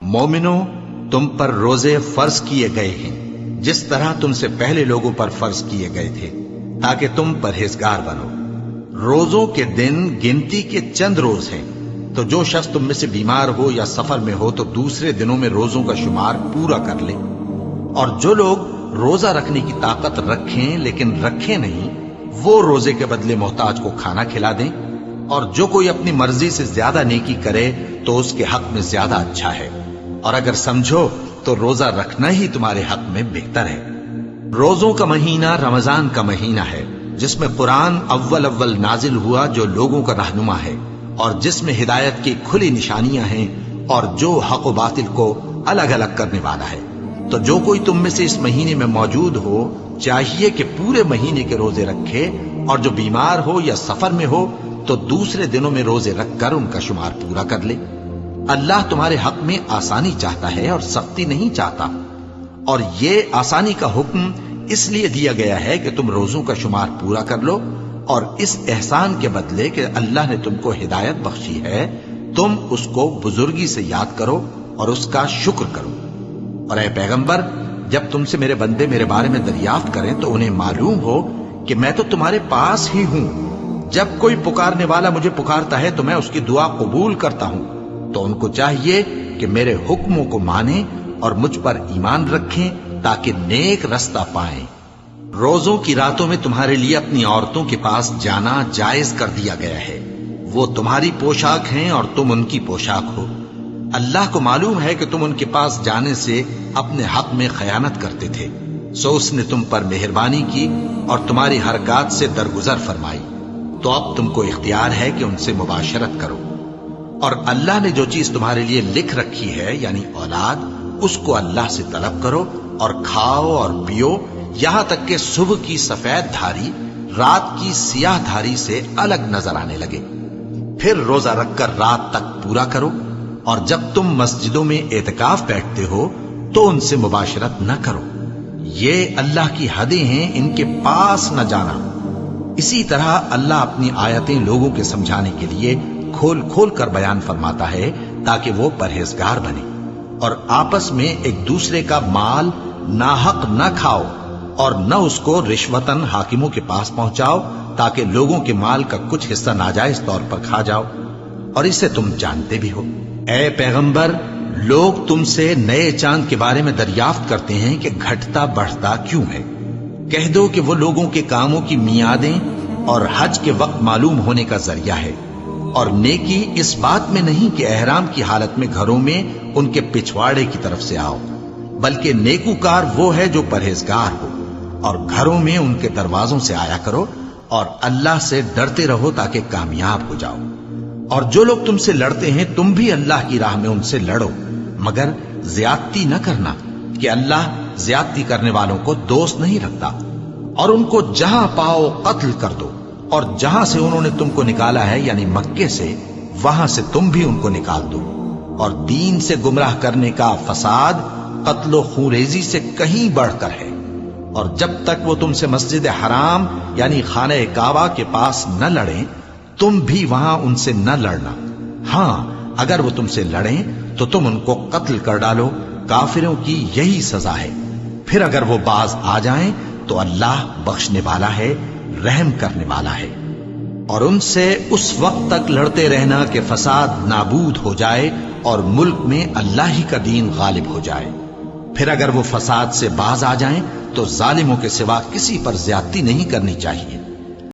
مومنو، تم پر روزے فرض کیے گئے ہیں جس طرح تم سے پہلے لوگوں پر فرض کیے گئے تھے، تاکہ تم پرہیزگار بنو۔ روزوں کے دن گنتی کے چند روز ہیں، تو جو شخص تم میں سے بیمار ہو یا سفر میں ہو تو دوسرے دنوں میں روزوں کا شمار پورا کر لے۔ اور جو لوگ روزہ رکھنے کی طاقت رکھیں لیکن رکھیں نہیں، وہ روزے کے بدلے محتاج کو کھانا کھلا دیں۔ اور جو کوئی اپنی مرضی سے زیادہ نیکی کرے تو اس کے حق میں زیادہ اچھا ہے، اور اگر سمجھو تو روزہ رکھنا ہی تمہارے حق میں بہتر ہے۔ روزوں کا مہینہ رمضان کا مہینہ ہے، جس میں قرآن اول نازل ہوا، جو لوگوں کا رہنما ہے اور جس میں ہدایت کی کھلی نشانیاں ہیں، اور جو حق و باطل کو الگ الگ کرنے والا ہے۔ تو جو کوئی تم میں سے اس مہینے میں موجود ہو چاہیے کہ پورے مہینے کے روزے رکھے، اور جو بیمار ہو یا سفر میں ہو تو دوسرے دنوں میں روزے رکھ کر ان کا شمار پورا کر لے۔ اللہ تمہارے حق میں آسانی چاہتا ہے اور سختی نہیں چاہتا، اور یہ آسانی کا حکم اس لیے دیا گیا ہے کہ تم روزوں کا شمار پورا کر لو، اور اس احسان کے بدلے کہ اللہ نے تم کو ہدایت بخشی ہے تم اس کو بزرگی سے یاد کرو اور اس کا شکر کرو۔ اور اے پیغمبر، جب تم سے میرے بندے میرے بارے میں دریافت کریں تو انہیں معلوم ہو کہ میں تو تمہارے پاس ہی ہوں۔ جب کوئی پکارنے والا مجھے پکارتا ہے تو میں اس کی دعا قبول کرتا ہوں۔ تو ان کو چاہیے کہ میرے حکموں کو مانیں اور مجھ پر ایمان رکھیں تاکہ نیک رستہ پائیں۔ روزوں کی راتوں میں تمہارے لیے اپنی عورتوں کے پاس جانا جائز کر دیا گیا ہے، وہ تمہاری پوشاک ہیں اور تم ان کی پوشاک ہو۔ اللہ کو معلوم ہے کہ تم ان کے پاس جانے سے اپنے حق میں خیانت کرتے تھے، سو اس نے تم پر مہربانی کی اور تمہاری حرکات سے درگزر فرمائی، تو اب تم کو اختیار ہے کہ ان سے مباشرت کرو۔ اور اللہ نے جو چیز تمہارے لیے لکھ رکھی ہے یعنی اولاد، اس کو اللہ سے طلب کرو اور کھاؤ اور پیو، یہاں تک کہ صبح کی سفید دھاری رات کی سیاہ دھاری سے الگ نظر آنے لگے۔ پھر روزہ رکھ کر رات تک پورا کرو، اور جب تم مسجدوں میں اعتکاف بیٹھتے ہو تو ان سے مباشرت نہ کرو، یہ اللہ کی حدیں ہیں، ان کے پاس نہ جانا۔ اسی طرح اللہ اپنی آیتیں لوگوں کے سمجھانے کے لیے کھول کھول کر بیان فرماتا ہے تاکہ وہ پرہیزگار بنے۔ اور آپس میں ایک دوسرے کا مال ناحق نہ کھاؤ، اور نہ اس کو رشوتاً حاکموں کے پاس پہنچاؤ تاکہ لوگوں کے مال کا کچھ حصہ ناجائز طور پر کھا جاؤ، اور اسے تم جانتے بھی ہو۔ اے پیغمبر، لوگ تم سے نئے چاند کے بارے میں دریافت کرتے ہیں کہ گھٹتا بڑھتا کیوں ہے۔ کہہ دو کہ وہ لوگوں کے کاموں کی میعادیں اور حج کے وقت معلوم ہونے کا ذریعہ ہے، اور نیکی اس بات میں نہیں کہ احرام کی حالت میں گھروں میں ان کے پچھواڑے کی طرف سے آؤ، بلکہ نیکوکار وہ ہے جو پرہیزگار ہو، اور گھروں میں ان کے دروازوں سے آیا کرو، اور اللہ سے ڈرتے رہو تاکہ کامیاب ہو جاؤ۔ اور جو لوگ تم سے لڑتے ہیں تم بھی اللہ کی راہ میں ان سے لڑو، مگر زیادتی نہ کرنا، کہ اللہ زیادتی کرنے والوں کو دوست نہیں رکھتا۔ اور ان کو جہاں پاؤ قتل کر دو، اور جہاں سے انہوں نے تم کو نکالا ہے یعنی مکے سے، وہاں سے تم بھی ان کو نکال دو۔ اور دین سے گمراہ کرنے کا فساد قتل و خونریزی سے کہیں بڑھ کر ہے۔ اور جب تک وہ تم سے مسجد حرام یعنی خانہ کعبہ کے پاس نہ لڑیں تم بھی وہاں ان سے نہ لڑنا۔ ہاں، اگر وہ تم سے لڑیں تو تم ان کو قتل کر ڈالو، کافروں کی یہی سزا ہے۔ پھر اگر وہ باز آ جائیں تو اللہ بخشنے والا ہے، رحم کرنے والا ہے۔ اور ان سے اس وقت تک لڑتے رہنا کہ فساد نابود ہو جائے اور ملک میں اللہ ہی کا دین غالب ہو جائے۔ پھر اگر وہ فساد سے باز آ جائیں تو ظالموں کے سوا کسی پر زیادتی نہیں کرنی چاہیے۔